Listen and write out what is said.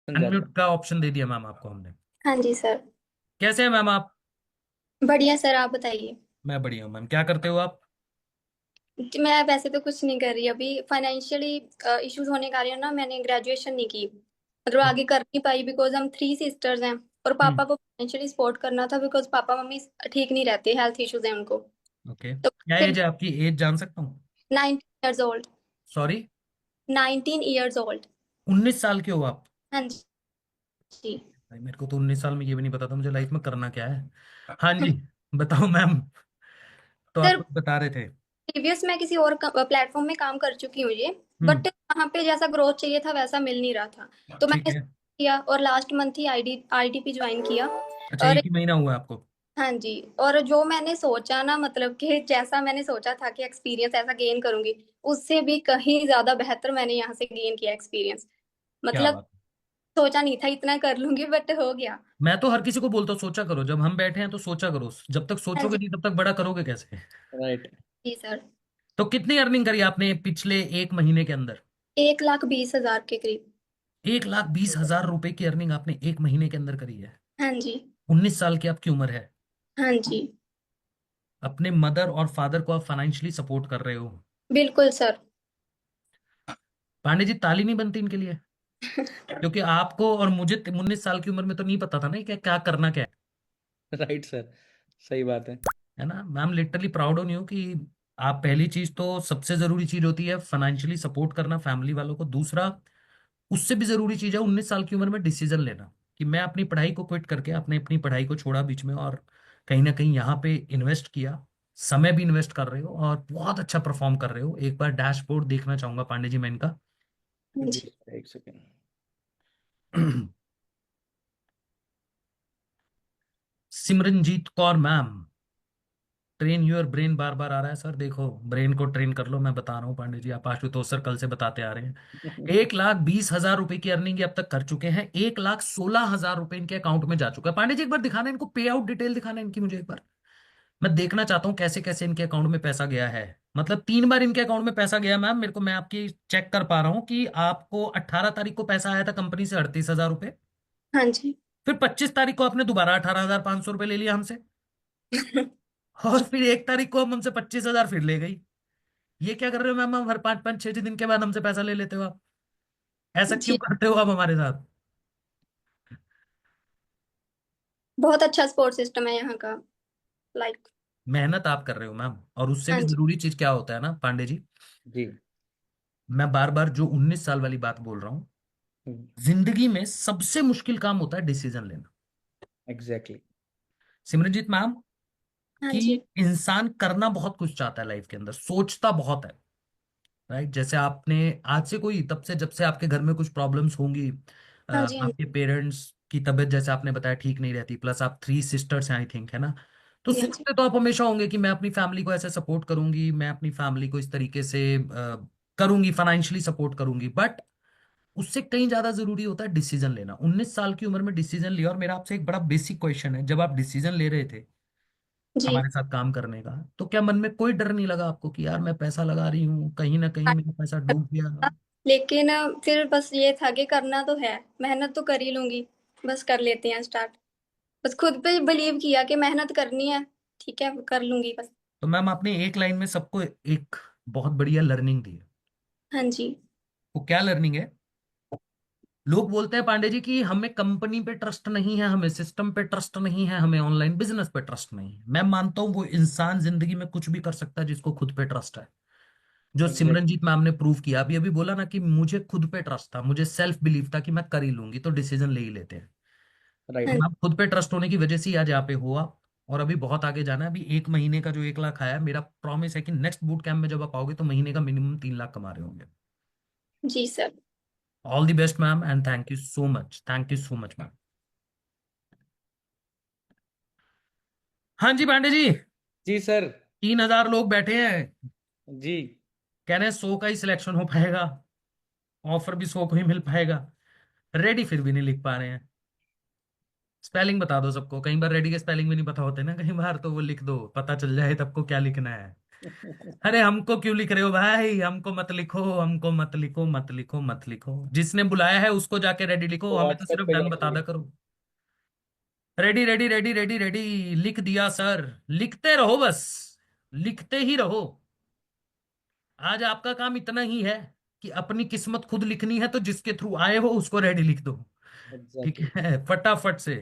सुन जाता अनम्यूट हूँ। का ऑप्शन दे दिया मैम आपको हमने। हाँ जी सर। कैसे हैं मैम आप? बढ़िया सर, आप बताइए। मैं बढ़िया हूँ मैम। क्या करते हो आप? कि मैं वैसे तो कुछ नहीं कर रही अभी, फाइनेंशियली इश्यूज होने के कारण ना मैंने ग्रेजुएशन नहीं की, मतलब आगे कर नहीं पाई, बिकॉज हम थ्री सिस्टर्स हैं। और हम्म। पापा को फाइनेंशियली सपोर्ट करना था, बिकॉज पापा मम्मी ठीक नहीं रहते, हेल्थ इश्यूज हैं उनको। ओके, तो क्या फिर एज है आपकी? एज जान सकता हूँ? 19 years old. Sorry? 19 years old. 19 साल के हो आप? हाँ जी। भाई मेरे को तो 19 साल में ये भी नहीं पता था मुझे लाइफ में करना क्या है। हाँ जी, बताओ मैम। तो आप सर, कुछ बता रहे थे। प्रीवियस मैं किसी और प्लेटफॉर्म में काम कर चुकी हूँ ये, हम्म। बट वहाँ पे जैसा ग्रोथ चाहिए था वैसा मिल नहीं रहा था। तो ठीक मैंने है। किया और लास्ट मंथ ही आईटीपी ज्वाइन किया। अच्छा, और एक ही महीना हुआ है आपको? हाँ जी। और जो मैंने सोचा ना, मतलब कि जैसा मैंने सोचा था कि एक्सपीरियंस ऐसा गेन करूंगी, उससे भी कहीं ज्यादा बेहतर मैंने यहाँ से गेन किया एक्सपीरियंस। क्या मतलब बात। सोचा नहीं था इतना कर लूंगी, बट हो गया। मैं तो हर किसी को बोलता हूँ सोचा करो, जब हम बैठे हैं तो सोचा करो, जब तक हाँ सोचोगे जी। नहीं तब तक बड़ा करोगे कैसे? राइट। जी सर। तो कितनी अर्निंग करी आपने पिछले एक महीने के अंदर? 1,20,000 के करीब। 1,20,000 रुपए की अर्निंग आपने एक महीने के अंदर करी है? हाँ जी। 19 साल की आपकी उम्र है। हाँ जी। अपने मदर और फादर को आप फाइनेंशियली सपोर्ट कर रहे हो। बिल्कुल सर। पांडे जी, ताली नहीं बनती इनके लिए? क्योंकि आपको और मुझे 19 साल की उम्र में तो नहीं पता था ना क्या क्या करना क्या राइट सर, सही बात है। है ना ma'am. Literally proud on you कि आप, पहली चीज तो सबसे जरूरी चीज होती है फाइनेंशियली सपोर्ट करना फैमिली वालों को। दूसरा, उससे भी जरूरी चीज है 19 साल की उम्र में डिसीजन लेना कि मैं अपनी पढ़ाई को क्विट करके आपने अपनी पढ़ाई को छोड़ा बीच में और कहीं ना कहीं यहाँ पे इन्वेस्ट किया। समय भी इन्वेस्ट कर रहे हो और बहुत अच्छा परफॉर्म कर रहे हो। एक बार डैशबोर्ड देखना चाहूंगा पांडे जी मैं इनका। हाँ जी जी। सर, एक second. Simranjeet Kaur ma'am, train your brain बार बार आ रहा है सर। देखो, ब्रेन को ट्रेन कर लो, मैं बता रहा हूँ पांडे जी। आप आशुतोष सर कल से बताते आ रहे हैं। 1,20,000 रुपए की अर्निंग ये अब तक कर चुके हैं। 1,16,000 रुपए इनके अकाउंट में जा चुका है। पांडे जी एक बार दिखाना इनको, पे आउट डिटेल दिखाना इनकी मुझे एक बार। मैं देखना चाहता हूँ कैसे कैसे इनके अकाउंट में पैसा गया है। मतलब 3 बार इनके अकाउंट में पैसा गया मैम मेरे को। मैं आपकी चेक कर पा रहा हूँ कि आपको 18 तारीख को पैसा आया था कंपनी से 38,000 रुपए। हाँ जी। फिर 25 तारीख को आपने दोबारा 18,500 रुपए ले लिया हमसे। और फिर 1 तारीख को हम हमसे 25,000 फिर ले गई। ये क्या कर रहे हो मैम? हम हर 5-5 6 6 दिन के बाद हमसे पैसा ले लेते हो आप। ऐसा क्यों जी। करते हो आप हमारे साथ? बहुत अच्छा सपोर्ट सिस्टम है यहाँ का, लाइक। मेहनत आप कर रहे हो मैम, और उससे हाँ भी जी। जरूरी चीज क्या होता है ना पांडे जी, जी। मैं बार बार जो 19 साल वाली बात बोल रहा हूँ, जिंदगी में सबसे मुश्किल काम होता है डिसीजन लेना। एग्जैक्टली। सिमरनजीत मैम, हाँ कि जी। इंसान करना बहुत कुछ चाहता है लाइफ के अंदर, सोचता बहुत है। राइट, जैसे आपने आज से कोई, तब से जब से आपके घर में कुछ प्रॉब्लम्स होंगी, हाँ जी। हाँ जी। आपके पेरेंट्स की तबीयत जैसे आपने बताया ठीक नहीं रहती, प्लस आप थ्री सिस्टर्स हैं आई थिंक, है ना? तो हाँ जी। सोचते तो आप हमेशा होंगे कि मैं अपनी फैमिली को ऐसे सपोर्ट करूंगी, मैं अपनी फैमिली को इस तरीके से करूंगी, फाइनेंशियली सपोर्ट करूंगी। बट उससे कहीं ज्यादा जरूरी होता है डिसीजन लेना। 19 साल की उम्र में डिसीजन लिया। और मेरा आपसे एक बड़ा बेसिक क्वेश्चन है, जब आप डिसीजन ले रहे थे जी। हमारे साथ काम करने का, तो क्या मन में कोई डर नहीं लगा आपको कि यार मैं पैसा लगा रही हूँ, कहीं ना कहीं मेरा पैसा डूब गया? लेकिन फिर बस ये था कि करना तो है, मेहनत तो कर ही लूंगी, बस कर लेते हैं स्टार्ट। बस खुद पे बिलीव किया कि मेहनत करनी है, ठीक है कर लूंगी बस। तो मैम आपने एक लाइन में सबको एक बहुत बढ़िया लर्निंग दी है। हाँ जी। वो क्या लर्निंग है? लोग बोलते हैं पांडे जी कि हमें कंपनी पे ट्रस्ट नहीं है, हमें सिस्टम पे ट्रस्ट नहीं है, हमें ऑनलाइन बिजनेस पे ट्रस्ट नहीं है। मैं मानता हूं वो इंसान जिंदगी में कुछ भी कर सकता है जिसको खुद पे ट्रस्ट है। जो एग्जैक्टली। सिमरनजीत मैम ने प्रूव किया, अभी अभी बोला ना कि मुझे खुद पे ट्रस्ट था, मुझे सेल्फ बिलीव था कि मैं कर ही लूंगी, तो डिसीजन ले ही लेते हैं। तो हाँ राइट। मैम खुद पे ट्रस्ट होने की वजह से ही आज यहाँ पे हुआ। और अभी बहुत आगे जाना है। अभी एक महीने का जो 1 लाख आया है, मेरा प्रॉमिस है कि नेक्स्ट बूट कैंप में जब आप आओगे तो महीने का मिनिमम 3 लाख कमा रहे होंगे। जी sir. All the best ma'am, and thank you so much, thank you so much ma'am. हाँ जी पांडे जी, जी सर। 3,000 लोग बैठे हैं, जी। कह रहे हैं 100 का ही सिलेक्शन हो पाएगा, ऑफर भी 100 को ही मिल पाएगा। रेडी फिर भी नहीं लिख पा रहे हैं। स्पेलिंग बता दो सबको, कई बार रेडी के स्पेलिंग भी नहीं पता होते ना, कई बार तो वो लिख दो, पता चल जाए सबको क्या लिखना है। अरे हमको क्यों लिख रहे हो भाई, हमको मत लिखो, हमको मत लिखो, मत लिखो, मत लिखो। जिसने बुलाया है उसको जाके रेडी लिखो, हमें तो व्हाट्सएप सिर्फ पे डन जाके बता दा लिख। करो। Ready ready ready ready ready, लिख दिया सर। लिखते रहो बस, लिखते ही रहो। आज आपका काम इतना ही है कि अपनी किस्मत खुद लिखनी है, तो जिसके थ्रू आए हो उसको रेडी लिख दो। ठीक एग्जैक्टली। है, फटाफट से।